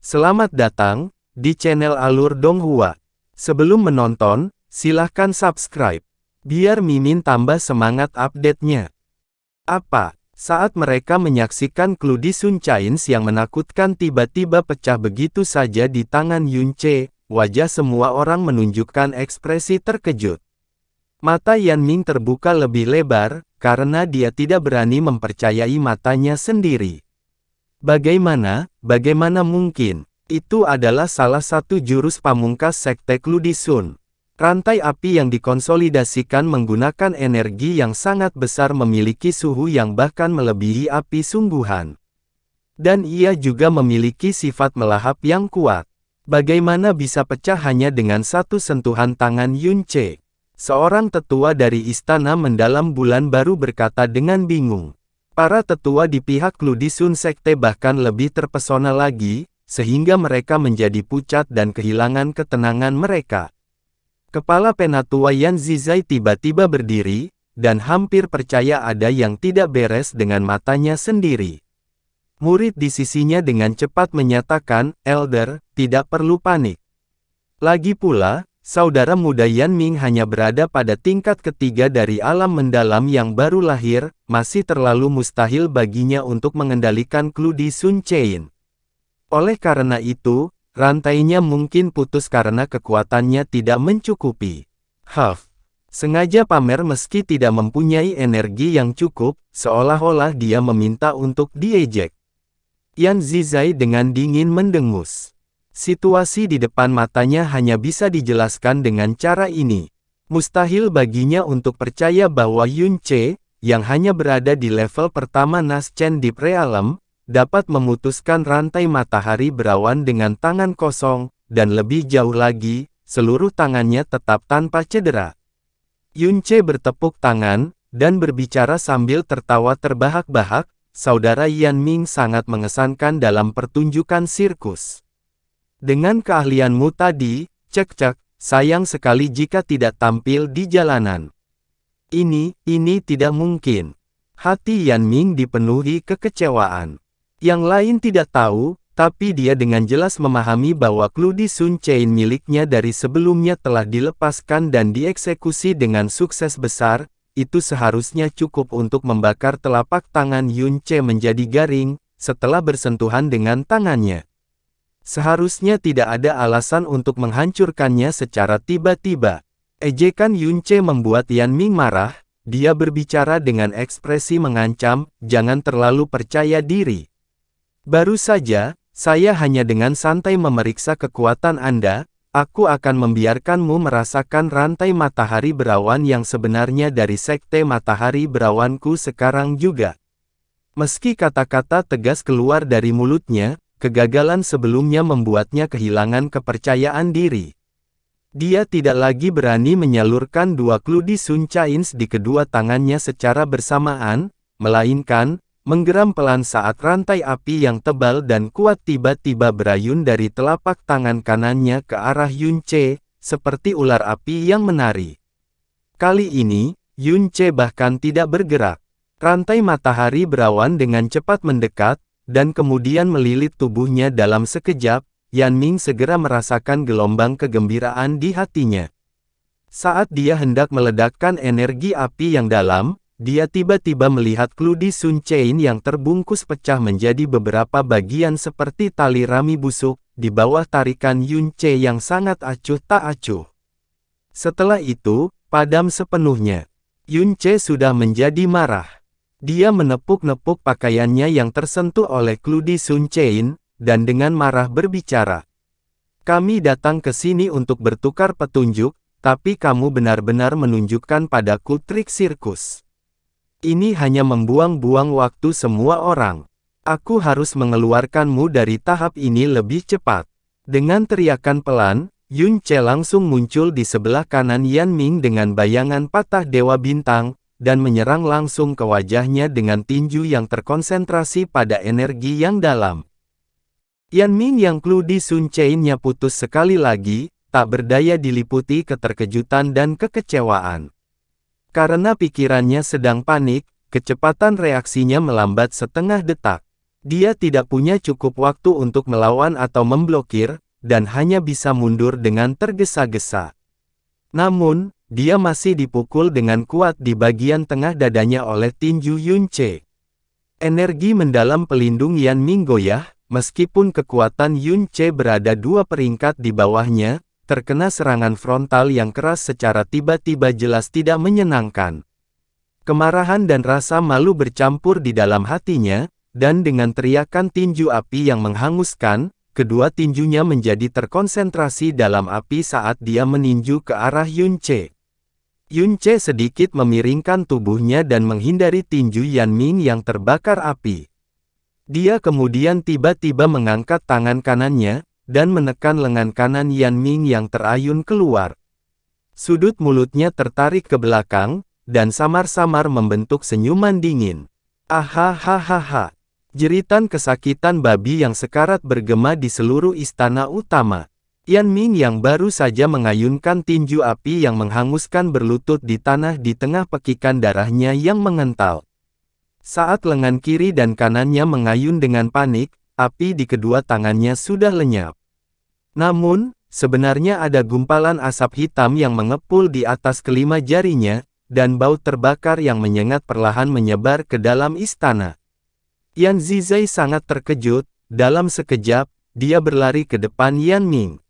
Selamat datang di channel Alur Donghua. Sebelum menonton, silahkan subscribe, biar Mimin tambah semangat update-nya. Apa? Saat mereka menyaksikan Cluedi Sun Chains yang menakutkan tiba-tiba pecah begitu saja di tangan Yunche, wajah semua orang menunjukkan ekspresi terkejut. Mata Yanming terbuka lebih lebar, karena dia tidak berani mempercayai matanya sendiri. Bagaimana mungkin? Itu adalah salah satu jurus pamungkas Sekte Cluedi Sun. Rantai api yang dikonsolidasikan menggunakan energi yang sangat besar memiliki suhu yang bahkan melebihi api sungguhan. Dan ia juga memiliki sifat melahap yang kuat. Bagaimana bisa pecah hanya dengan satu sentuhan tangan Yunche? Seorang tetua dari Istana Mendalam Bulan Baru berkata dengan bingung. Para tetua di pihak Cluedi Sun Sekte bahkan lebih terpesona lagi, sehingga mereka menjadi pucat dan kehilangan ketenangan mereka. Kepala Penatua Yan Zizai tiba-tiba berdiri, dan hampir percaya ada yang tidak beres dengan matanya sendiri. Murid di sisinya dengan cepat menyatakan, "Elder, tidak perlu panik." Lagi pula, saudara muda Yanming hanya berada pada tingkat ketiga dari alam mendalam yang baru lahir, masih terlalu mustahil baginya untuk mengendalikan Cluedi Sun Chain. Oleh karena itu, rantainya mungkin putus karena kekuatannya tidak mencukupi. Sengaja pamer meski tidak mempunyai energi yang cukup, seolah-olah dia meminta untuk diejek. Yan Zizai dengan dingin mendengus. Situasi di depan matanya hanya bisa dijelaskan dengan cara ini. Mustahil baginya untuk percaya bahwa Yunche, yang hanya berada di level pertama Naschen Deep Realm, dapat memutuskan rantai matahari berawan dengan tangan kosong, dan lebih jauh lagi, seluruh tangannya tetap tanpa cedera. Yunche bertepuk tangan, dan berbicara sambil tertawa terbahak-bahak, saudara Yanming sangat mengesankan dalam pertunjukan sirkus. Dengan keahlianmu tadi, cek-cek, sayang sekali jika tidak tampil di jalanan. Ini tidak mungkin. Hati Yanming dipenuhi kekecewaan. Yang lain tidak tahu, tapi dia dengan jelas memahami bahwa Cluedi Sun Chain miliknya dari sebelumnya telah dilepaskan dan dieksekusi dengan sukses besar, itu seharusnya cukup untuk membakar telapak tangan Yunche menjadi garing, setelah bersentuhan dengan tangannya. Seharusnya tidak ada alasan untuk menghancurkannya secara tiba-tiba. Ejekan Yunche membuat Yanming marah, dia berbicara dengan ekspresi mengancam, "Jangan terlalu percaya diri. Baru saja, saya hanya dengan santai memeriksa kekuatan Anda, aku akan membiarkanmu merasakan rantai matahari berawan yang sebenarnya dari Sekte Matahari Berawanku sekarang juga." Meski kata-kata tegas keluar dari mulutnya, kegagalan sebelumnya membuatnya kehilangan kepercayaan diri. Dia tidak lagi berani menyalurkan dua Cluedi Sun Chains di kedua tangannya secara bersamaan, melainkan, menggeram pelan saat rantai api yang tebal dan kuat tiba-tiba berayun dari telapak tangan kanannya ke arah Yunche, seperti ular api yang menari. Kali ini, Yunche bahkan tidak bergerak. Rantai matahari berawan dengan cepat mendekat, dan kemudian melilit tubuhnya dalam sekejap. Yanming segera merasakan gelombang kegembiraan di hatinya. Saat dia hendak meledakkan energi api yang dalam, dia tiba-tiba melihat Cluedi Sun Chain yang terbungkus pecah menjadi beberapa bagian seperti tali rami busuk, di bawah tarikan Yunche yang sangat acuh tak acuh. Setelah itu, padam sepenuhnya. Yunche sudah menjadi marah. Dia menepuk-nepuk pakaiannya yang tersentuh oleh Cluedi Sun Chain, dan dengan marah berbicara. "Kami datang ke sini untuk bertukar petunjuk, tapi kamu benar-benar menunjukkan padaku trik sirkus. Ini hanya membuang-buang waktu semua orang. Aku harus mengeluarkanmu dari tahap ini lebih cepat." Dengan teriakan pelan, Yunche langsung muncul di sebelah kanan Yanming dengan bayangan patah Dewa Bintang, dan menyerang langsung ke wajahnya dengan tinju yang terkonsentrasi pada energi yang dalam. Yanming yang Cluedi Sun Chain-nya putus sekali lagi, tak berdaya diliputi keterkejutan dan kekecewaan. Karena pikirannya sedang panik, kecepatan reaksinya melambat setengah detak. Dia tidak punya cukup waktu untuk melawan atau memblokir, dan hanya bisa mundur dengan tergesa-gesa. Namun, dia masih dipukul dengan kuat di bagian tengah dadanya oleh tinju Yunche. Energi mendalam pelindung Yan Ming goyah, meskipun kekuatan Yunche berada 2 peringkat di bawahnya, terkena serangan frontal yang keras secara tiba-tiba jelas tidak menyenangkan. Kemarahan dan rasa malu bercampur di dalam hatinya, dan dengan teriakan tinju api yang menghanguskan, kedua tinjunya menjadi terkonsentrasi dalam api saat dia meninju ke arah Yunche. Yunche sedikit memiringkan tubuhnya dan menghindari tinju Yan Ming yang terbakar api. Dia kemudian tiba-tiba mengangkat tangan kanannya, dan menekan lengan kanan Yan Ming yang terayun keluar. Sudut mulutnya tertarik ke belakang, dan samar-samar membentuk senyuman dingin. Ahahaha. Jeritan kesakitan babi yang sekarat bergema di seluruh istana utama. Yan Ming yang baru saja mengayunkan tinju api yang menghanguskan berlutut di tanah di tengah pekikan darahnya yang mengental. Saat lengan kiri dan kanannya mengayun dengan panik, api di kedua tangannya sudah lenyap. Namun, sebenarnya ada gumpalan asap hitam yang mengepul di atas kelima jarinya, dan bau terbakar yang menyengat perlahan menyebar ke dalam istana. Yan Zizai sangat terkejut, dalam sekejap, dia berlari ke depan Yan Ming.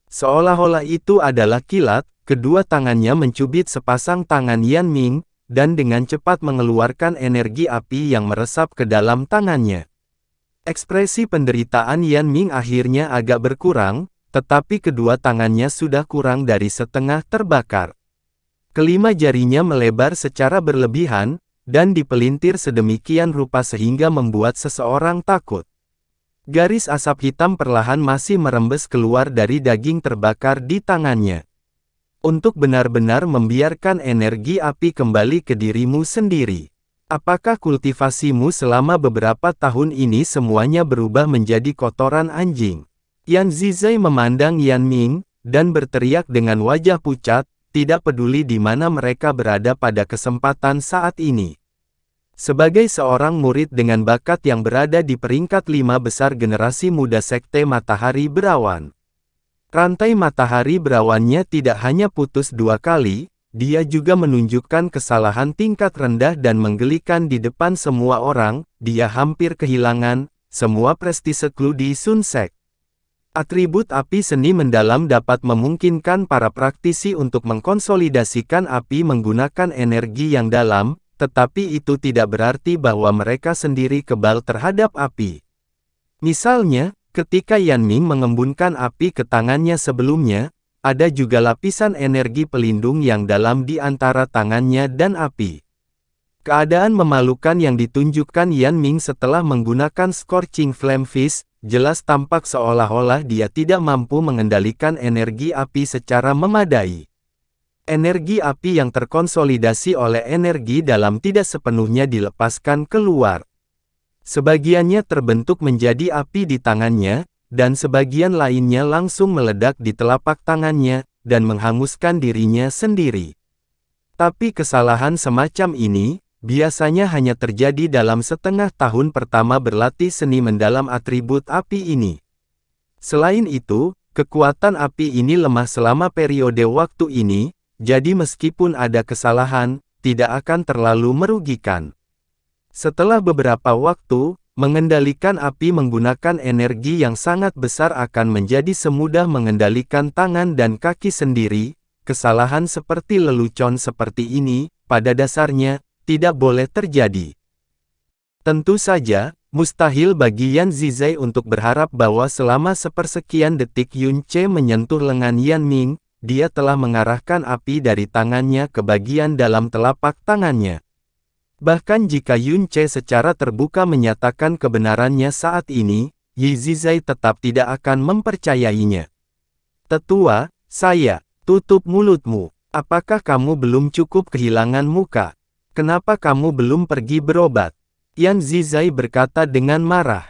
Seolah-olah itu adalah kilat, kedua tangannya mencubit sepasang tangan Yan Ming, dan dengan cepat mengeluarkan energi api yang meresap ke dalam tangannya. Ekspresi penderitaan Yan Ming akhirnya agak berkurang, tetapi kedua tangannya sudah kurang dari setengah terbakar. Kelima jarinya melebar secara berlebihan, dan dipelintir sedemikian rupa sehingga membuat seseorang takut. Garis asap hitam perlahan masih merembes keluar dari daging terbakar di tangannya. Untuk benar-benar membiarkan energi api kembali ke dirimu sendiri. Apakah kultivasimu selama beberapa tahun ini semuanya berubah menjadi kotoran anjing? Yan Zizai memandang Yan Ming, dan berteriak dengan wajah pucat, tidak peduli di mana mereka berada pada kesempatan saat ini. Sebagai seorang murid dengan bakat yang berada di peringkat 5 besar generasi muda Sekte Matahari Berawan. Rantai matahari berawannya tidak hanya putus 2 kali, dia juga menunjukkan kesalahan tingkat rendah dan menggelikan di depan semua orang, dia hampir kehilangan semua prestise Kludi Sun Sek. Atribut api seni mendalam dapat memungkinkan para praktisi untuk mengkonsolidasikan api menggunakan energi yang dalam, tetapi itu tidak berarti bahwa mereka sendiri kebal terhadap api. Misalnya, ketika Yan Ming mengembunkan api ke tangannya sebelumnya, ada juga lapisan energi pelindung yang dalam di antara tangannya dan api. Keadaan memalukan yang ditunjukkan Yan Ming setelah menggunakan Scorching Flame Fist, jelas tampak seolah-olah dia tidak mampu mengendalikan energi api secara memadai. Energi api yang terkonsolidasi oleh energi dalam tidak sepenuhnya dilepaskan keluar. Sebagiannya terbentuk menjadi api di tangannya, dan sebagian lainnya langsung meledak di telapak tangannya, dan menghanguskan dirinya sendiri. Tapi kesalahan semacam ini, biasanya hanya terjadi dalam setengah tahun pertama berlatih seni mendalam atribut api ini. Selain itu, kekuatan api ini lemah selama periode waktu ini, jadi meskipun ada kesalahan, tidak akan terlalu merugikan. Setelah beberapa waktu, mengendalikan api menggunakan energi yang sangat besar akan menjadi semudah mengendalikan tangan dan kaki sendiri. Kesalahan seperti lelucon seperti ini, pada dasarnya, tidak boleh terjadi. Tentu saja, mustahil bagi Yan Zizai untuk berharap bahwa selama sepersekian detik Yunche menyentuh lengan Yan Ming, dia telah mengarahkan api dari tangannya ke bagian dalam telapak tangannya. Bahkan jika Yunche secara terbuka menyatakan kebenarannya saat ini, Yi Zizai tetap tidak akan mempercayainya. Tetua, tutup mulutmu. Apakah kamu belum cukup kehilangan muka? Kenapa kamu belum pergi berobat? Yan Zizai berkata dengan marah.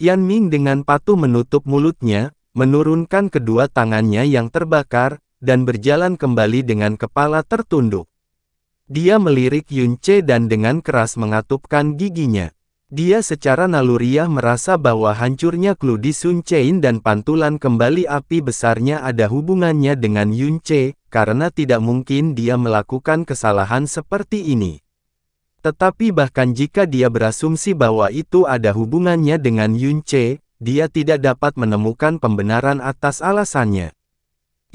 Yan Ming dengan patuh menutup mulutnya, menurunkan kedua tangannya yang terbakar, dan berjalan kembali dengan kepala tertunduk. Dia melirik Yunche dan dengan keras mengatupkan giginya. Dia secara naluriah merasa bahwa hancurnya Kludi Sun Chain dan pantulan kembali api besarnya ada hubungannya dengan Yun Che, karena tidak mungkin dia melakukan kesalahan seperti ini. Tetapi bahkan jika dia berasumsi bahwa itu ada hubungannya dengan Yun Che, dia tidak dapat menemukan pembenaran atas alasannya.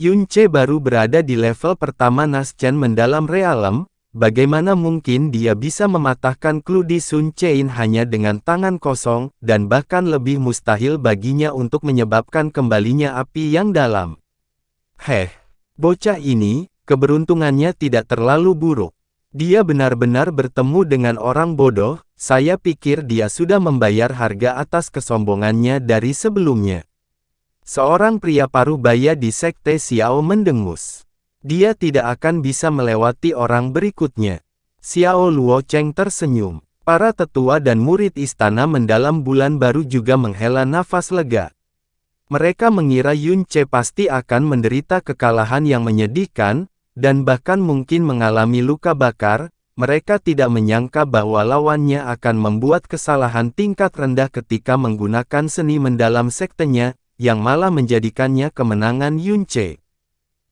Yun Che baru berada di level pertama Naschen mendalam realem. Bagaimana mungkin dia bisa mematahkan Kludi Sun Chain hanya dengan tangan kosong, dan bahkan lebih mustahil baginya untuk menyebabkan kembalinya api yang dalam. Bocah ini, keberuntungannya tidak terlalu buruk. Dia benar-benar bertemu dengan orang bodoh, saya pikir dia sudah membayar harga atas kesombongannya dari sebelumnya. Seorang pria paruh baya di Sekte Xiao mendengus. Dia tidak akan bisa melewati orang berikutnya. Xiao Luo Cheng tersenyum. Para tetua dan murid istana mendalam bulan baru juga menghela nafas lega. Mereka mengira Yun Che pasti akan menderita kekalahan yang menyedihkan, dan bahkan mungkin mengalami luka bakar. Mereka tidak menyangka bahwa lawannya akan membuat kesalahan tingkat rendah ketika menggunakan seni mendalam sektenya, yang malah menjadikannya kemenangan Yun Che.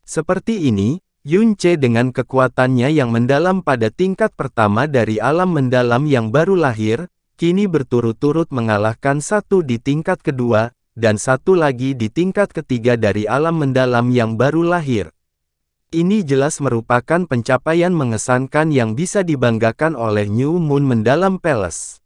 Seperti ini, Yun Che dengan kekuatannya yang mendalam pada tingkat pertama dari alam mendalam yang baru lahir, kini berturut-turut mengalahkan satu di tingkat kedua, dan satu lagi di tingkat ketiga dari alam mendalam yang baru lahir. Ini jelas merupakan pencapaian mengesankan yang bisa dibanggakan oleh New Moon Mendalam Palace.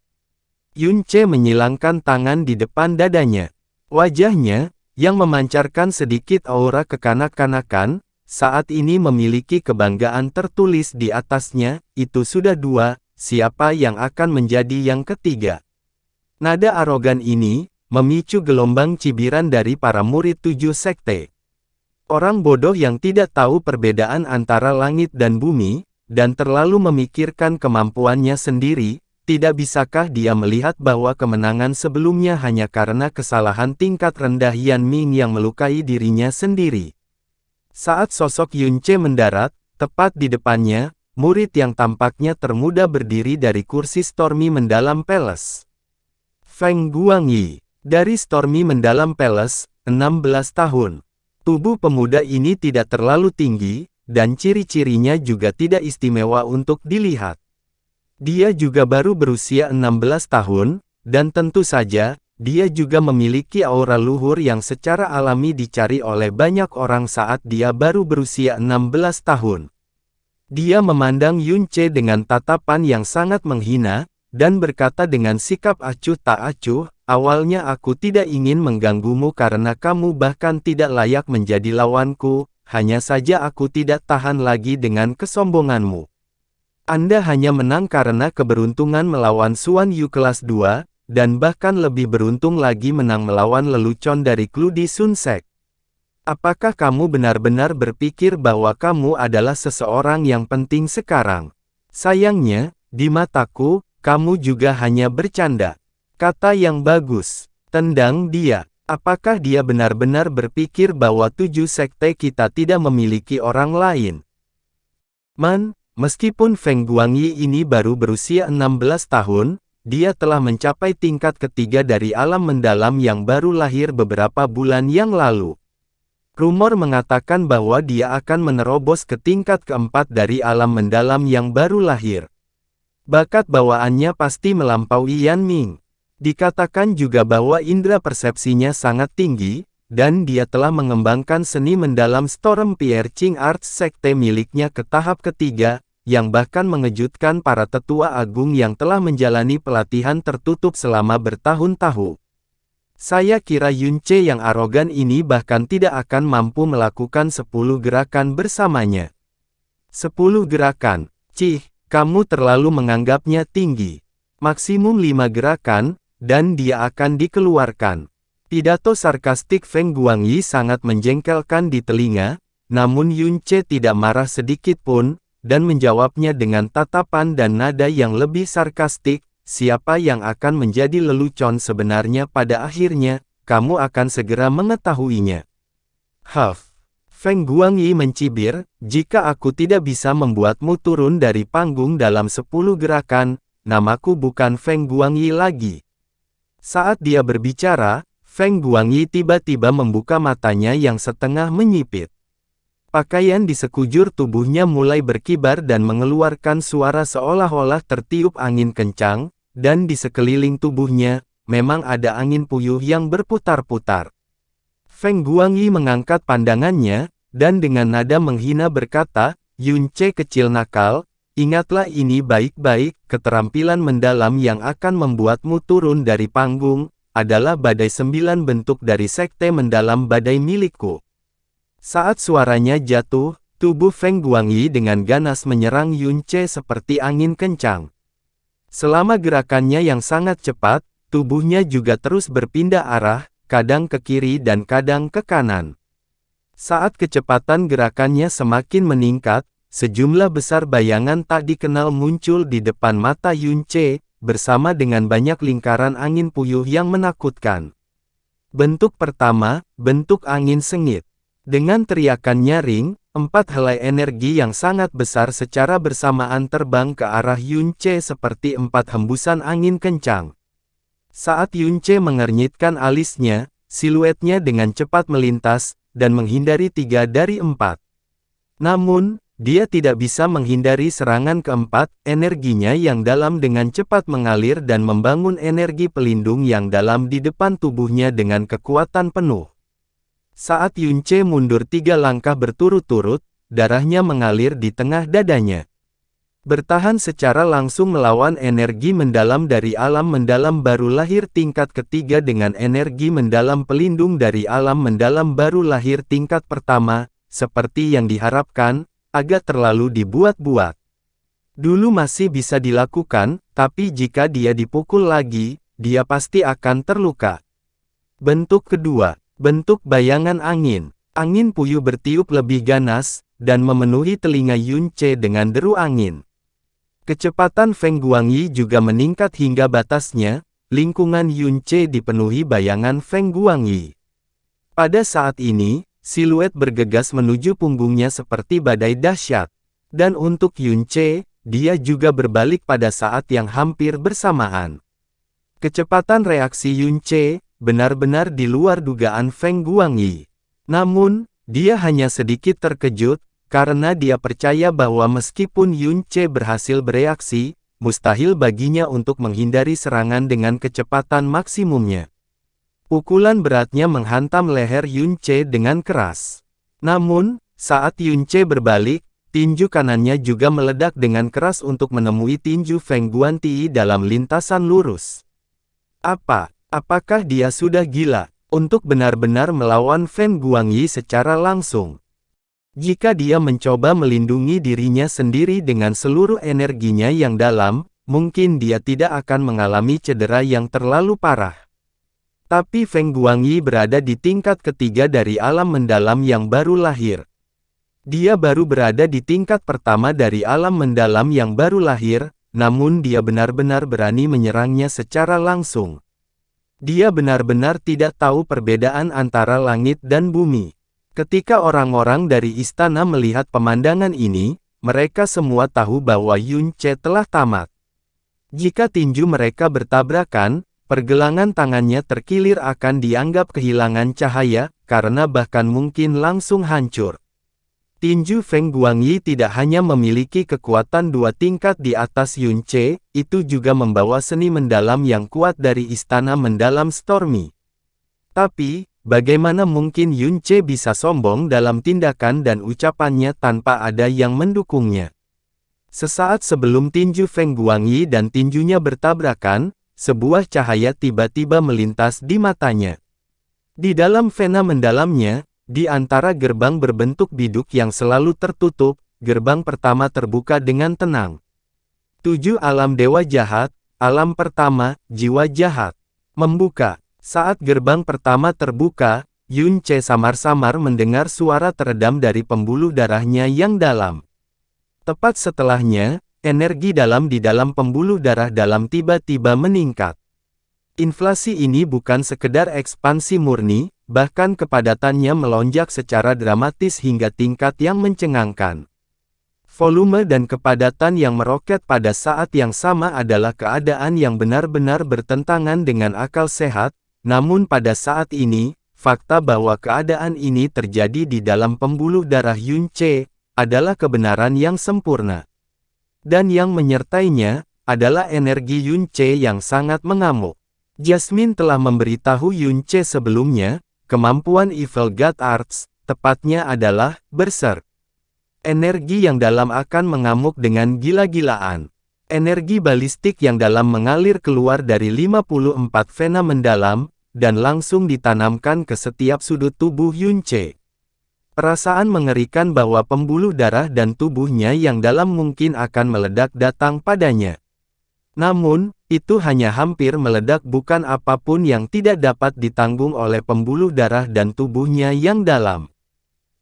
Yun Che menyilangkan tangan di depan dadanya. Wajahnya, yang memancarkan sedikit aura kekanak-kanakan, saat ini memiliki kebanggaan tertulis di atasnya, itu sudah dua, siapa yang akan menjadi yang ketiga. Nada arogan ini, memicu gelombang cibiran dari para murid 7 sekte. Orang bodoh yang tidak tahu perbedaan antara langit dan bumi, dan terlalu memikirkan kemampuannya sendiri, tidak bisakah dia melihat bahwa kemenangan sebelumnya hanya karena kesalahan tingkat rendah Yan Ming yang melukai dirinya sendiri. Saat sosok Yun Che mendarat, tepat di depannya, murid yang tampaknya termuda berdiri dari kursi Stormy Mendalam Palace. Feng Guangyi, dari Stormy Mendalam Palace, 16 tahun. Tubuh pemuda ini tidak terlalu tinggi, dan ciri-cirinya juga tidak istimewa untuk dilihat. Dia juga baru berusia 16 tahun, dan tentu saja, dia juga memiliki aura luhur yang secara alami dicari oleh banyak orang saat dia baru berusia 16 tahun. Dia memandang Yun Che dengan tatapan yang sangat menghina, dan berkata dengan sikap acuh tak acuh, awalnya aku tidak ingin mengganggumu karena kamu bahkan tidak layak menjadi lawanku, hanya saja aku tidak tahan lagi dengan kesombonganmu. Anda hanya menang karena keberuntungan melawan Suan Yu kelas 2, dan bahkan lebih beruntung lagi menang melawan lelucon dari Kludi Sun Sek. Apakah kamu benar-benar berpikir bahwa kamu adalah seseorang yang penting sekarang? Sayangnya, di mataku, kamu juga hanya bercanda. Kata yang bagus. Tendang dia. Apakah dia benar-benar berpikir bahwa 7 sekte kita tidak memiliki orang lain? Meskipun Feng Guangyi ini baru berusia 16 tahun, dia telah mencapai tingkat ketiga dari alam mendalam yang baru lahir beberapa bulan yang lalu. Rumor mengatakan bahwa dia akan menerobos ke tingkat keempat dari alam mendalam yang baru lahir. Bakat bawaannya pasti melampaui Yan Ming. Dikatakan juga bahwa indera persepsinya sangat tinggi, dan dia telah mengembangkan seni mendalam Storm Piercing Arts sekte miliknya ke tahap ketiga, yang bahkan mengejutkan para tetua agung yang telah menjalani pelatihan tertutup selama bertahun-tahun. Saya kira Yun Che yang arogan ini bahkan tidak akan mampu melakukan 10 gerakan bersamanya. 10 gerakan, kamu terlalu menganggapnya tinggi. Maksimum 5 gerakan, dan dia akan dikeluarkan. Pidato sarkastik Feng Guangyi sangat menjengkelkan di telinga, namun Yun Che tidak marah sedikit pun, dan menjawabnya dengan tatapan dan nada yang lebih sarkastik, siapa yang akan menjadi lelucon sebenarnya pada akhirnya, kamu akan segera mengetahuinya. Feng Guangyi mencibir, jika aku tidak bisa membuatmu turun dari panggung dalam 10 gerakan, namaku bukan Feng Guangyi lagi." Saat dia berbicara, Feng Guangyi tiba-tiba membuka matanya yang setengah menyipit. Pakaian di sekujur tubuhnya mulai berkibar dan mengeluarkan suara seolah-olah tertiup angin kencang, dan di sekeliling tubuhnya, memang ada angin puyuh yang berputar-putar. Feng Guangyi mengangkat pandangannya, dan dengan nada menghina berkata, "Yunce kecil nakal, ingatlah ini baik-baik, keterampilan mendalam yang akan membuatmu turun dari panggung, adalah badai 9 bentuk dari sekte mendalam badai milikku." Saat suaranya jatuh, tubuh Feng Guangyi dengan ganas menyerang Yunce seperti angin kencang. Selama gerakannya yang sangat cepat, tubuhnya juga terus berpindah arah, kadang ke kiri dan kadang ke kanan. Saat kecepatan gerakannya semakin meningkat, sejumlah besar bayangan tak dikenal muncul di depan mata Yunce, bersama dengan banyak lingkaran angin puyuh yang menakutkan. Bentuk pertama, bentuk angin sengit. Dengan teriakan nyaring, 4 helai energi yang sangat besar secara bersamaan terbang ke arah Yunce seperti 4 hembusan angin kencang. Saat Yunce mengernyitkan alisnya, siluetnya dengan cepat melintas, dan menghindari 3 dari 4. Namun, dia tidak bisa menghindari serangan keempat, energinya yang dalam dengan cepat mengalir dan membangun energi pelindung yang dalam di depan tubuhnya dengan kekuatan penuh. Saat Yunce mundur 3 langkah berturut-turut, darahnya mengalir di tengah dadanya. Bertahan secara langsung melawan energi mendalam dari alam mendalam baru lahir tingkat ketiga dengan energi mendalam pelindung dari alam mendalam baru lahir tingkat pertama, seperti yang diharapkan, agak terlalu dibuat-buat. Dulu masih bisa dilakukan, tapi jika dia dipukul lagi, dia pasti akan terluka. Bentuk kedua. Bentuk bayangan angin. Angin puyuh bertiup lebih ganas, dan memenuhi telinga Yunce dengan deru angin. Kecepatan Feng Guangyi juga meningkat hingga batasnya, lingkungan Yunce dipenuhi bayangan Feng Guangyi. Pada saat ini, siluet bergegas menuju punggungnya seperti badai dahsyat. Dan untuk Yunce, dia juga berbalik pada saat yang hampir bersamaan. Kecepatan reaksi Yunce benar-benar di luar dugaan Feng Guangyi. Namun, dia hanya sedikit terkejut, karena dia percaya bahwa meskipun Yunce berhasil bereaksi, mustahil baginya untuk menghindari serangan dengan kecepatan maksimumnya. Pukulan beratnya menghantam leher Yunce dengan keras. Namun, saat Yunce berbalik, tinju kanannya juga meledak dengan keras untuk menemui tinju Feng Guangyi dalam lintasan lurus. Apakah dia sudah gila untuk benar-benar melawan Feng Guangyi secara langsung? Jika dia mencoba melindungi dirinya sendiri dengan seluruh energinya yang dalam, mungkin dia tidak akan mengalami cedera yang terlalu parah. Tapi Feng Guangyi berada di tingkat ketiga dari alam mendalam yang baru lahir. Dia baru berada di tingkat pertama dari alam mendalam yang baru lahir, namun dia benar-benar berani menyerangnya secara langsung. Dia benar-benar tidak tahu perbedaan antara langit dan bumi. Ketika orang-orang dari istana melihat pemandangan ini, mereka semua tahu bahwa Yunce telah tamat. Jika tinju mereka bertabrakan, pergelangan tangannya terkilir akan dianggap kehilangan cahaya, karena bahkan mungkin langsung hancur. Tinju Feng Guangyi tidak hanya memiliki kekuatan 2 tingkat di atas Yunce, itu juga membawa seni mendalam yang kuat dari istana mendalam Stormy. Tapi, bagaimana mungkin Yunce bisa sombong dalam tindakan dan ucapannya tanpa ada yang mendukungnya? Sesaat sebelum tinju Feng Guangyi dan tinjunya bertabrakan, sebuah cahaya tiba-tiba melintas di matanya. Di dalam vena mendalamnya, di antara gerbang berbentuk biduk yang selalu tertutup, gerbang pertama terbuka dengan tenang. 7 alam dewa jahat, alam pertama, jiwa jahat. Membuka. Saat gerbang pertama terbuka, Yunce samar-samar mendengar suara teredam dari pembuluh darahnya yang dalam. Tepat setelahnya, energi dalam di dalam pembuluh darah dalam tiba-tiba meningkat. Inflasi ini bukan sekedar ekspansi murni, bahkan kepadatannya melonjak secara dramatis hingga tingkat yang mencengangkan. Volume dan kepadatan yang meroket pada saat yang sama adalah keadaan yang benar-benar bertentangan dengan akal sehat, namun pada saat ini, fakta bahwa keadaan ini terjadi di dalam pembuluh darah Yunce adalah kebenaran yang sempurna. Dan yang menyertainya adalah energi Yunce yang sangat mengamuk. Jasmine telah memberitahu Yunce sebelumnya, kemampuan Evil God Arts, tepatnya adalah berserk. Energi yang dalam akan mengamuk dengan gila-gilaan. Energi balistik yang dalam mengalir keluar dari 54 vena mendalam, dan langsung ditanamkan ke setiap sudut tubuh Yunce. Perasaan mengerikan bahwa pembuluh darah dan tubuhnya yang dalam mungkin akan meledak datang padanya. Namun, itu hanya hampir meledak, bukan apapun yang tidak dapat ditanggung oleh pembuluh darah dan tubuhnya yang dalam.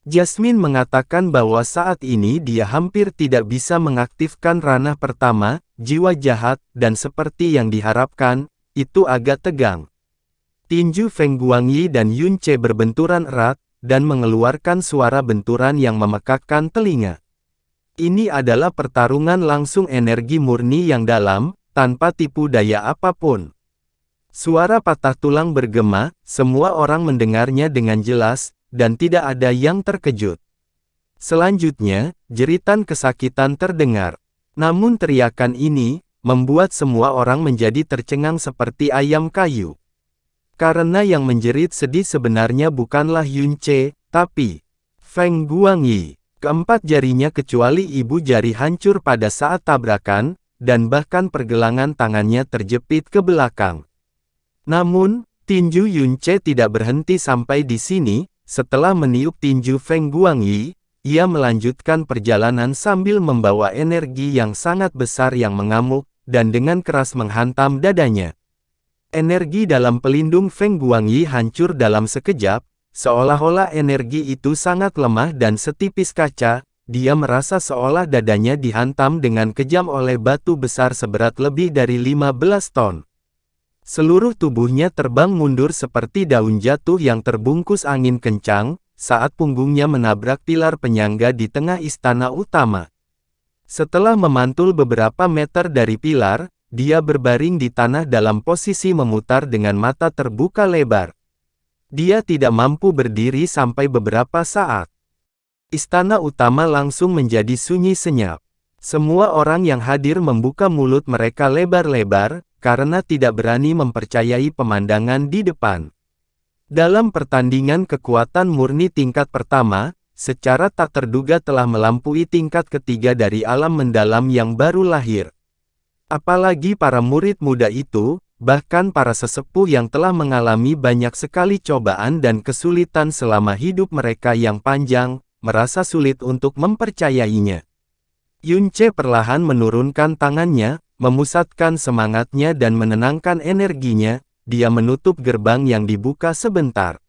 Jasmine mengatakan bahwa saat ini dia hampir tidak bisa mengaktifkan ranah pertama, jiwa jahat, dan seperti yang diharapkan, itu agak tegang. Tinju Feng Guangyi dan Yunce berbenturan erat, dan mengeluarkan suara benturan yang memekakkan telinga. Ini adalah pertarungan langsung energi murni yang dalam, tanpa tipu daya apapun. Suara patah tulang bergema, semua orang mendengarnya dengan jelas, dan tidak ada yang terkejut. Selanjutnya, jeritan kesakitan terdengar. Namun teriakan ini, membuat semua orang menjadi tercengang seperti ayam kayu. Karena yang menjerit sedih sebenarnya bukanlah Yunce, tapi Feng Guangyi. Keempat jarinya kecuali ibu jari hancur pada saat tabrakan, dan bahkan pergelangan tangannya terjepit ke belakang. Namun, tinju Yunce tidak berhenti sampai di sini. Setelah meniup tinju Feng Guangyi, ia melanjutkan perjalanan sambil membawa energi yang sangat besar yang mengamuk, dan dengan keras menghantam dadanya. Energi dalam pelindung Feng Guangyi hancur dalam sekejap, seolah-olah energi itu sangat lemah dan setipis kaca, dia merasa seolah dadanya dihantam dengan kejam oleh batu besar seberat lebih dari 15 ton. Seluruh tubuhnya terbang mundur seperti daun jatuh yang terbungkus angin kencang, saat punggungnya menabrak pilar penyangga di tengah istana utama. Setelah memantul beberapa meter dari pilar, dia berbaring di tanah dalam posisi memutar dengan mata terbuka lebar. Dia tidak mampu berdiri sampai beberapa saat. Istana utama langsung menjadi sunyi senyap. Semua orang yang hadir membuka mulut mereka lebar-lebar, karena tidak berani mempercayai pemandangan di depan. Dalam pertandingan kekuatan murni tingkat pertama, secara tak terduga telah melampaui tingkat ketiga dari alam mendalam yang baru lahir. Apalagi para murid muda itu, bahkan para sesepuh yang telah mengalami banyak sekali cobaan dan kesulitan selama hidup mereka yang panjang, merasa sulit untuk mempercayainya. Yunce perlahan menurunkan tangannya, memusatkan semangatnya dan menenangkan energinya, dia menutup gerbang yang dibuka sebentar.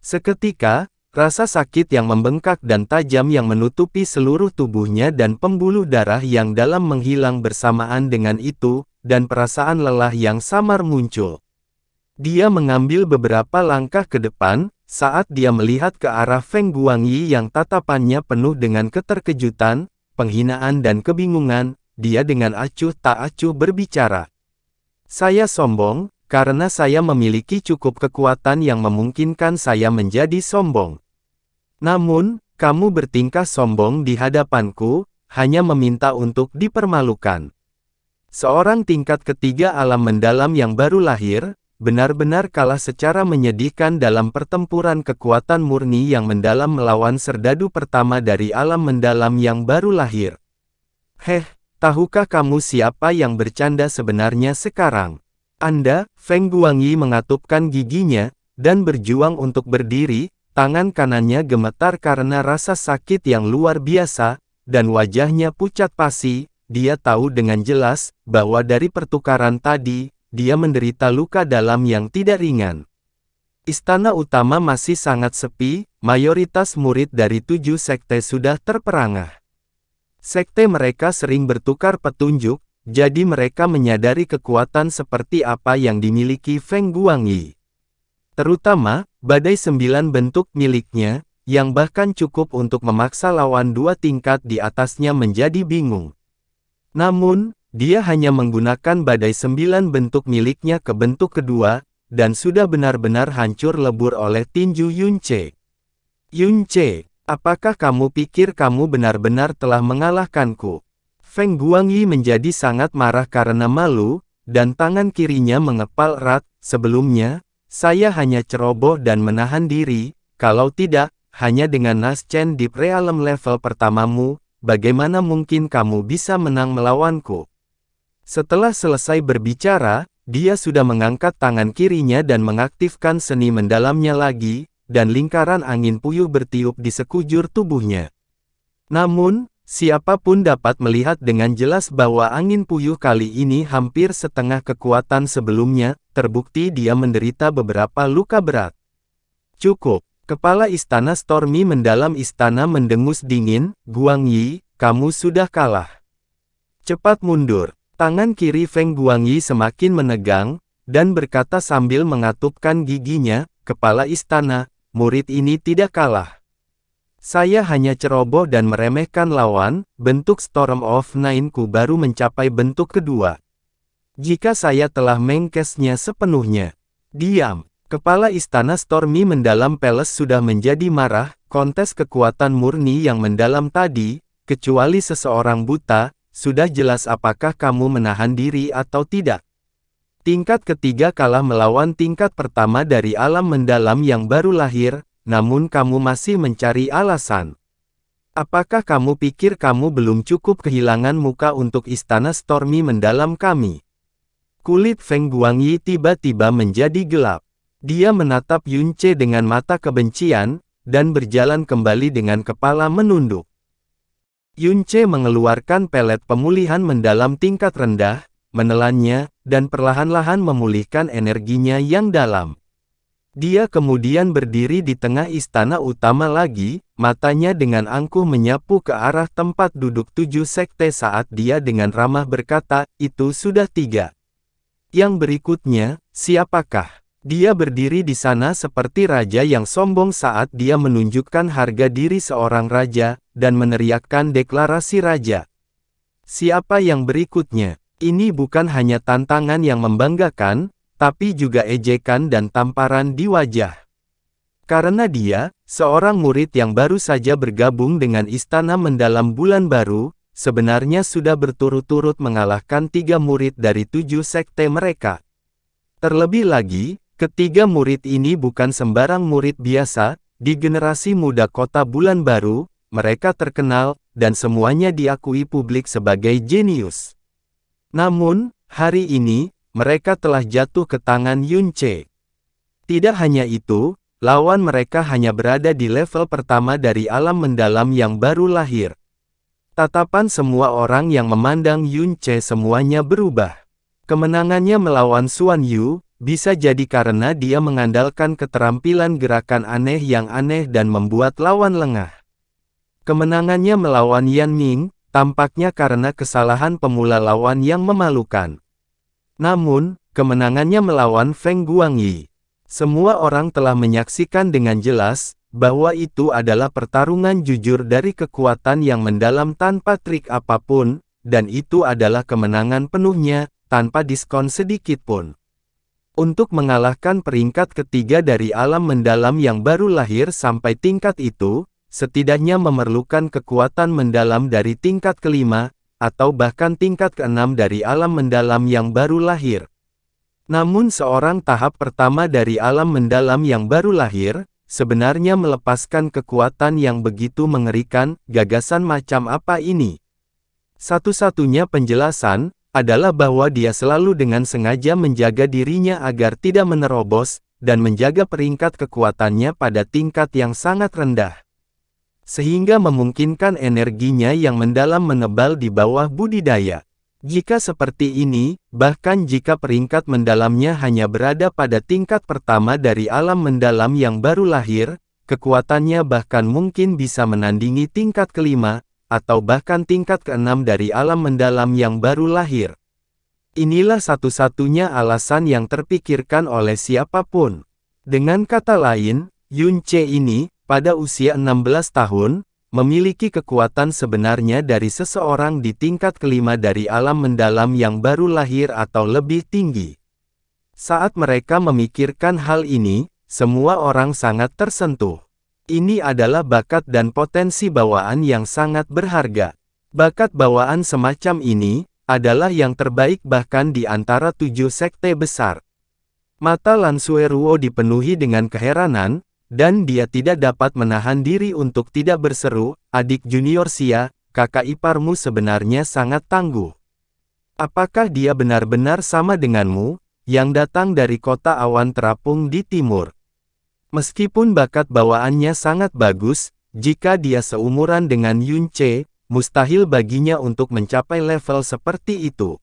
Seketika, rasa sakit yang membengkak dan tajam yang menutupi seluruh tubuhnya dan pembuluh darah yang dalam menghilang bersamaan dengan itu, dan perasaan lelah yang samar muncul. Dia mengambil beberapa langkah ke depan, saat dia melihat ke arah Feng Guangyi yang tatapannya penuh dengan keterkejutan, penghinaan dan kebingungan. Dia dengan acuh tak acuh berbicara. Saya sombong, karena saya memiliki cukup kekuatan yang memungkinkan saya menjadi sombong. Namun, kamu bertingkah sombong di hadapanku, hanya meminta untuk dipermalukan. Seorang tingkat ketiga alam mendalam yang baru lahir, benar-benar kalah secara menyedihkan dalam pertempuran kekuatan murni yang mendalam melawan serdadu pertama dari alam mendalam yang baru lahir. Tahukah kamu siapa yang bercanda sebenarnya sekarang? Anda, Feng Guangyi mengatupkan giginya, dan berjuang untuk berdiri, tangan kanannya gemetar karena rasa sakit yang luar biasa, dan wajahnya pucat pasi. Dia tahu dengan jelas, bahwa dari pertukaran tadi, dia menderita luka dalam yang tidak ringan. Istana utama masih sangat sepi, mayoritas murid dari 7 sekte sudah terperangah. Sekte mereka sering bertukar petunjuk, jadi mereka menyadari kekuatan seperti apa yang dimiliki Feng Guangyi. Terutama, badai 9 bentuk miliknya, yang bahkan cukup untuk memaksa lawan 2 tingkat di atasnya menjadi bingung. Namun, dia hanya menggunakan badai 9 bentuk miliknya ke bentuk kedua, dan sudah benar-benar hancur lebur oleh tinju Yunce. Yunce, apakah kamu pikir kamu benar-benar telah mengalahkanku? Feng Guangyi menjadi sangat marah karena malu, dan tangan kirinya mengepal erat. Sebelumnya, saya hanya ceroboh dan menahan diri, kalau tidak, hanya dengan Naschen Deep Realm level pertamamu, bagaimana mungkin kamu bisa menang melawanku? Setelah selesai berbicara, dia sudah mengangkat tangan kirinya dan mengaktifkan seni mendalamnya lagi, dan lingkaran angin puyuh bertiup di sekujur tubuhnya. Namun, siapapun dapat melihat dengan jelas bahwa angin puyuh kali ini hampir setengah kekuatan sebelumnya, terbukti dia menderita beberapa luka berat. Cukup. Kepala Istana Stormy mendalam istana mendengus dingin, Guangyi, kamu sudah kalah. Cepat mundur. Tangan kiri Feng Guangyi semakin menegang, dan berkata sambil mengatupkan giginya, Kepala Istana, murid ini tidak kalah. Saya hanya ceroboh dan meremehkan lawan, bentuk Storm of Nine-ku baru mencapai bentuk kedua. Jika saya telah mengkesnya sepenuhnya. Diam. Kepala Istana Stormy mendalam Palace sudah menjadi marah, kontes kekuatan murni yang mendalam tadi, kecuali seseorang buta, sudah jelas apakah kamu menahan diri atau tidak. Tingkat ketiga kalah melawan tingkat pertama dari alam mendalam yang baru lahir, namun kamu masih mencari alasan. Apakah kamu pikir kamu belum cukup kehilangan muka untuk Istana Stormy mendalam kami? Kulit Feng Guangyi tiba-tiba menjadi gelap. Dia menatap Yunce dengan mata kebencian, dan berjalan kembali dengan kepala menunduk. Yunce mengeluarkan pelet pemulihan mendalam tingkat rendah, menelannya, dan perlahan-lahan memulihkan energinya yang dalam. Dia kemudian berdiri di tengah istana utama lagi, matanya dengan angkuh menyapu ke arah tempat duduk 7 sekte saat dia dengan ramah berkata, itu sudah 3. Yang berikutnya, siapakah? Dia berdiri di sana seperti raja yang sombong saat dia menunjukkan harga diri seorang raja, dan meneriakkan deklarasi raja. Siapa yang berikutnya? Ini bukan hanya tantangan yang membanggakan, tapi juga ejekan dan tamparan di wajah. Karena dia, seorang murid yang baru saja bergabung dengan Istana Mendalam Bulan Baru, sebenarnya sudah berturut-turut mengalahkan 3 murid dari 7 sekte mereka. Terlebih lagi, ketiga murid ini bukan sembarang murid biasa, di generasi muda kota Bulan Baru, mereka terkenal, dan semuanya diakui publik sebagai jenius. Namun, hari ini, mereka telah jatuh ke tangan Yunce. Tidak hanya itu, lawan mereka hanya berada di level pertama dari alam mendalam yang baru lahir. Tatapan semua orang yang memandang Yunce semuanya berubah. Kemenangannya melawan Xuan Yu, bisa jadi karena dia mengandalkan keterampilan gerakan aneh yang aneh dan membuat lawan lengah. Kemenangannya melawan Yan Ming, tampaknya karena kesalahan pemula lawan yang memalukan. Namun, kemenangannya melawan Feng Guangyi. Semua orang telah menyaksikan dengan jelas, bahwa itu adalah pertarungan jujur dari kekuatan yang mendalam tanpa trik apapun, dan itu adalah kemenangan penuhnya, tanpa diskon sedikit pun. Untuk mengalahkan peringkat ketiga dari alam mendalam yang baru lahir sampai tingkat itu, setidaknya memerlukan kekuatan mendalam dari tingkat kelima, atau bahkan tingkat keenam dari alam mendalam yang baru lahir. Namun seorang tahap pertama dari alam mendalam yang baru lahir, sebenarnya melepaskan kekuatan yang begitu mengerikan. Gagasan macam apa ini? Satu-satunya penjelasan, adalah bahwa dia selalu dengan sengaja menjaga dirinya agar tidak menerobos, dan menjaga peringkat kekuatannya pada tingkat yang sangat rendah. Sehingga memungkinkan energinya yang mendalam menebal di bawah budidaya. Jika seperti ini, bahkan jika peringkat mendalamnya hanya berada pada tingkat pertama dari alam mendalam yang baru lahir, kekuatannya bahkan mungkin bisa menandingi tingkat kelima, atau bahkan tingkat keenam dari alam mendalam yang baru lahir. Inilah satu-satunya alasan yang terpikirkan oleh siapapun. Dengan kata lain, Yunce ini, pada usia 16 tahun, memiliki kekuatan sebenarnya dari seseorang di tingkat kelima dari alam mendalam yang baru lahir atau lebih tinggi. Saat mereka memikirkan hal ini, semua orang sangat tersentuh. Ini adalah bakat dan potensi bawaan yang sangat berharga. Bakat bawaan semacam ini adalah yang terbaik bahkan di antara 7 sekte besar. Mata Lan Sueruo dipenuhi dengan keheranan, dan dia tidak dapat menahan diri untuk tidak berseru, "Adik junior Xia, kakak iparmu sebenarnya sangat tangguh. Apakah dia benar-benar sama denganmu, yang datang dari kota awan terapung di timur?" Meskipun bakat bawaannya sangat bagus, jika dia seumuran dengan Yun Ce, mustahil baginya untuk mencapai level seperti itu.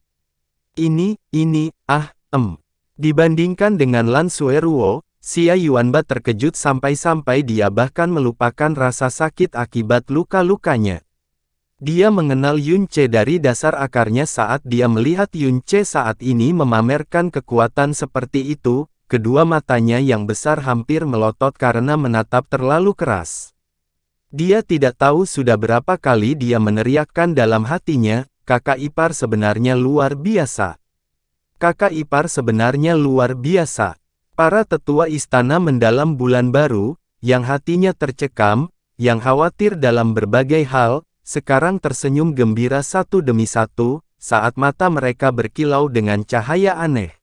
Dibandingkan dengan Lan Sueruo, Xia Yuanba terkejut sampai-sampai dia bahkan melupakan rasa sakit akibat luka-lukanya. Dia mengenal Yun Ce dari dasar akarnya saat dia melihat Yun Ce saat ini memamerkan kekuatan seperti itu, kedua matanya yang besar hampir melotot karena menatap terlalu keras. Dia tidak tahu sudah berapa kali dia meneriakkan dalam hatinya, kakak ipar sebenarnya luar biasa. Kakak ipar sebenarnya luar biasa. Para tetua istana mendalam bulan baru, yang hatinya tercekam, yang khawatir dalam berbagai hal, sekarang tersenyum gembira satu demi satu, saat mata mereka berkilau dengan cahaya aneh.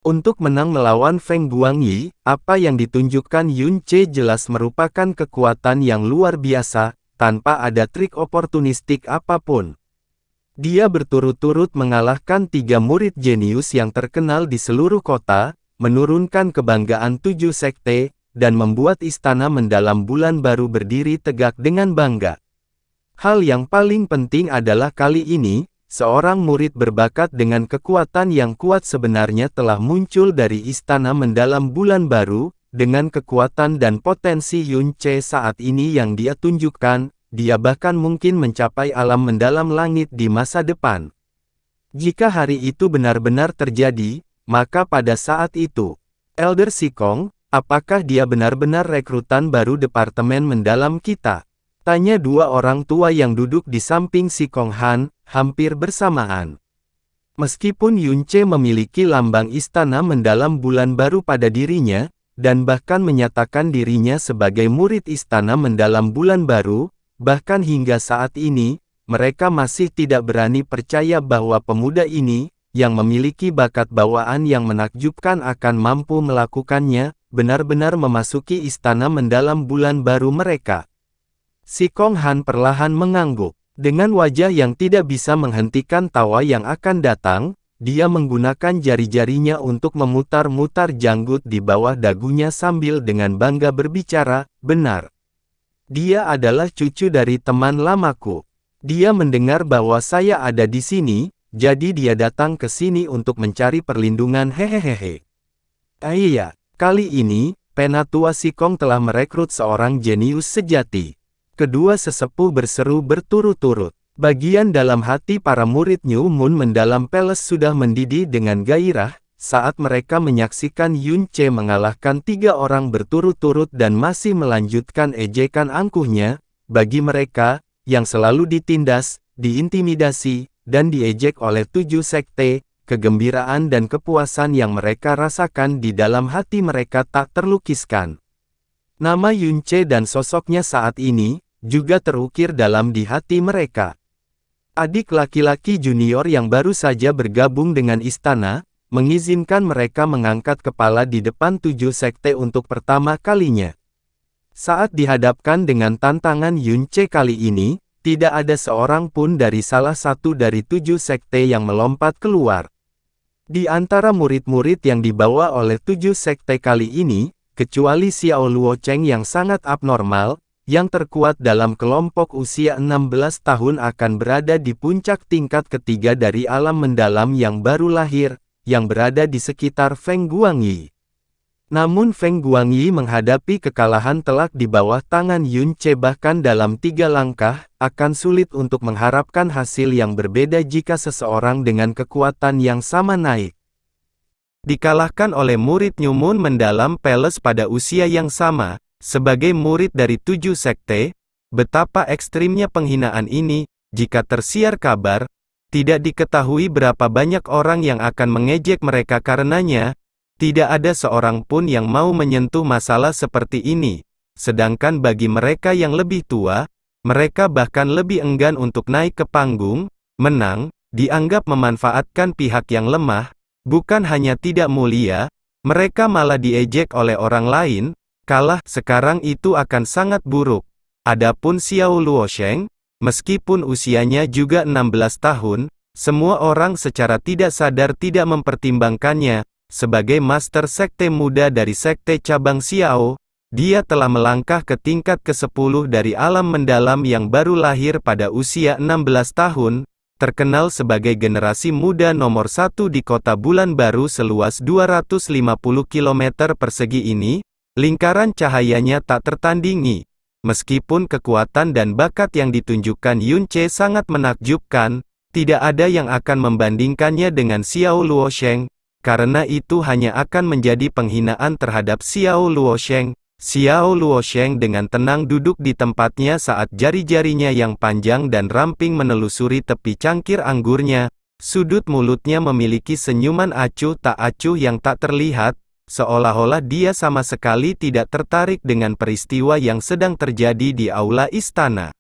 Untuk menang melawan Feng Guangyi, apa yang ditunjukkan Yun Ce jelas merupakan kekuatan yang luar biasa, tanpa ada trik oportunistik apapun. Dia berturut-turut mengalahkan 3 murid jenius yang terkenal di seluruh kota, menurunkan kebanggaan 7 sekte, dan membuat istana mendalam bulan baru berdiri tegak dengan bangga. Hal yang paling penting adalah kali ini, seorang murid berbakat dengan kekuatan yang kuat sebenarnya telah muncul dari istana mendalam bulan baru, dengan kekuatan dan potensi Yun Ce saat ini yang dia tunjukkan, dia bahkan mungkin mencapai alam mendalam langit di masa depan. Jika hari itu benar-benar terjadi, maka pada saat itu, Elder Sikong, apakah dia benar-benar rekrutan baru Departemen Mendalam kita? Tanya dua orang tua yang duduk di samping Sikong Han, hampir bersamaan. Meskipun Yun Ce memiliki lambang istana mendalam bulan baru pada dirinya, dan bahkan menyatakan dirinya sebagai murid istana mendalam bulan baru, bahkan hingga saat ini, mereka masih tidak berani percaya bahwa pemuda ini, yang memiliki bakat bawaan yang menakjubkan akan mampu melakukannya, benar-benar memasuki istana mendalam bulan baru mereka. Sikong Han perlahan mengangguk. Dengan wajah yang tidak bisa menghentikan tawa yang akan datang, dia menggunakan jari-jarinya untuk memutar-mutar janggut di bawah dagunya sambil dengan bangga berbicara, "Benar. Dia adalah cucu dari teman lamaku. Dia mendengar bahwa saya ada di sini, jadi dia datang ke sini untuk mencari perlindungan hehehehe." Iya, kali ini, Penatua Sikong telah merekrut seorang jenius sejati. Kedua sesepuh berseru berturut-turut. Bagian dalam hati para murid New Moon Mendalam Palace sudah mendidih dengan gairah, saat mereka menyaksikan Yun Ce mengalahkan 3 orang berturut-turut dan masih melanjutkan ejekan angkuhnya. Bagi mereka, yang selalu ditindas, diintimidasi, dan diejek oleh 7 sekte, kegembiraan dan kepuasan yang mereka rasakan di dalam hati mereka tak terlukiskan. Nama Yun Ce dan sosoknya saat ini, juga terukir dalam di hati mereka. Adik laki-laki junior yang baru saja bergabung dengan istana, mengizinkan mereka mengangkat kepala di depan 7 sekte untuk pertama kalinya. Saat dihadapkan dengan tantangan Yun Ce kali ini, tidak ada seorang pun dari salah satu dari 7 sekte yang melompat keluar. Di antara murid-murid yang dibawa oleh 7 sekte kali ini, kecuali Xiao Luocheng yang sangat abnormal, yang terkuat dalam kelompok usia 16 tahun akan berada di puncak tingkat ketiga dari alam mendalam yang baru lahir, yang berada di sekitar Feng Guangyi. Namun Feng Guangyi menghadapi kekalahan telak di bawah tangan Yun Ce bahkan dalam 3 langkah, akan sulit untuk mengharapkan hasil yang berbeda jika seseorang dengan kekuatan yang sama naik. Dikalahkan oleh murid New Moon Mendalam Palace pada usia yang sama, Sebagai murid dari 7 sekte, betapa ekstrimnya penghinaan ini, jika tersiar kabar, tidak diketahui berapa banyak orang yang akan mengejek mereka karenanya. Tidak ada seorang pun yang mau menyentuh masalah seperti ini. Sedangkan bagi mereka yang lebih tua, mereka bahkan lebih enggan untuk naik ke panggung. Menang, dianggap memanfaatkan pihak yang lemah, bukan hanya tidak mulia, mereka malah diejek oleh orang lain. Kalah sekarang itu akan sangat buruk. Adapun Xiao Luosheng, meskipun usianya juga 16 tahun, semua orang secara tidak sadar tidak mempertimbangkannya. Sebagai master sekte muda dari sekte cabang Xiao, dia telah melangkah ke tingkat ke-10 dari alam mendalam yang baru lahir pada usia 16 tahun, terkenal sebagai generasi muda nomor 1 di kota bulan baru seluas 250 km persegi ini. Lingkaran cahayanya tak tertandingi. Meskipun kekuatan dan bakat yang ditunjukkan Yun Ce sangat menakjubkan, tidak ada yang akan membandingkannya dengan Xiao Luosheng. Karena itu hanya akan menjadi penghinaan terhadap Xiao Luosheng. Xiao Luosheng dengan tenang duduk di tempatnya saat jari-jarinya yang panjang dan ramping menelusuri tepi cangkir anggurnya. Sudut mulutnya memiliki senyuman acuh tak acuh yang tak terlihat, seolah-olah dia sama sekali tidak tertarik dengan peristiwa yang sedang terjadi di aula istana.